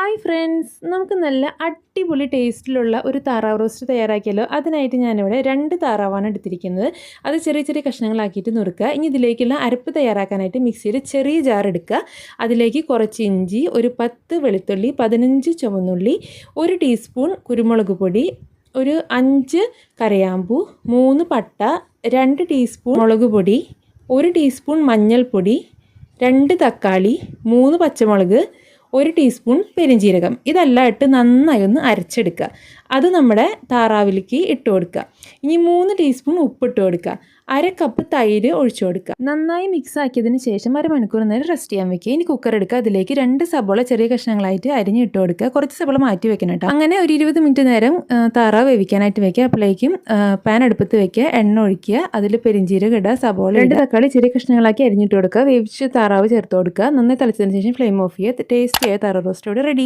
Hi friends, നമുക്ക് നല്ല അടിപൊളി ടേസ്റ്റിലുള്ള ഒരു താറാവ് റോസ്റ്റ് തയ്യാറാക്കിയല്ലോ. അതിനായിട്ട് ഞാനിവിടെ 2 താറാവാണ് എടുത്തിരിക്കുന്നത്. അത് ചെറിയ ചെറിയ കഷ്ണങ്ങളാക്കിയിട്ട് നുറുക്കുക. ഇനി ഇതിലേക്കുള്ള അരപ്പ് തയ്യാറാക്കാനായിട്ട് മിക്സിയിൽ ചെറിയ ജാർ എടുക്കുക. അതിലേക്ക് കുറച്ച് ഇഞ്ചി, ഒരു 10 വെളുത്തുള്ളി, 15 ചുവന്നുള്ളി, 1 ടീസ്പൂൺ കുരുമുളക് പൊടി, ഒരു 5 കരയാമ്പൂ, 3 പട്ട, 2 ടീസ്പൂൺ മുളക് പൊടി, 1 ടീസ്പൂൺ മഞ്ഞൾപ്പൊടി, 2 തക്കാളി, 3 പച്ചമുളക്, 1 ടീസ്പൂൺ പെരിഞ്ജീരകം. ഇതെല്ലാം ഇട്ട് നന്നായി ഒന്ന് അരച്ചെടുക്കുക. അത് നമ്മുടെ താറാവിലേക്ക് ഇട്ട് കൊടുക്കുക. ഇനി 3 ടീസ്പൂൺ ഉപ്പിട്ട് കൊടുക്കുക. 1/2 കപ്പ് തൈര് ഒഴിച്ചു കൊടുക്കുക. നന്നായി മിക്സ് ആക്കിയതിന് ശേഷം 1/2 മണിക്കൂർ നേരം റെസ്റ്റ് ചെയ്യാൻ വെക്കുക. ഇനി കുക്കർ എടുക്കുക. അതിലേക്ക് 2 സബോള ചെറിയ കഷ്ണങ്ങളായിട്ട് അരിഞ്ഞ് ഇട്ട് കൊടുക്കുക. കുറച്ച് സബോള മാറ്റി വെക്കണം കേട്ടോ. അങ്ങനെ ഒരു 20 മിനിറ്റ് നേരം താറാവ് വേവിക്കാനായിട്ട് വെക്കുക. അപ്പോഴേക്കും പാൻ അടുപ്പത്ത് വെക്കുക, എണ്ണ ഒഴിക്കുക, അതിൽ പെരിഞ്ജീരകം ഇടുക, സബോള 2 തക്കാളി ചെറിയ കഷ്ണങ്ങളാക്കി അരിഞ്ഞിട്ട് കൊടുക്കുക. വേവിച്ച് താറാവ് ചേർത്ത് കൊടുക്കുക. നന്നായി തിളച്ചതിന് ശേഷം ഫ്ലെയിം ഓഫ് ചെയ്യുക. ടേസ്റ്റിയായ താറാവ് റോസ്റ്റോടെ റെഡി.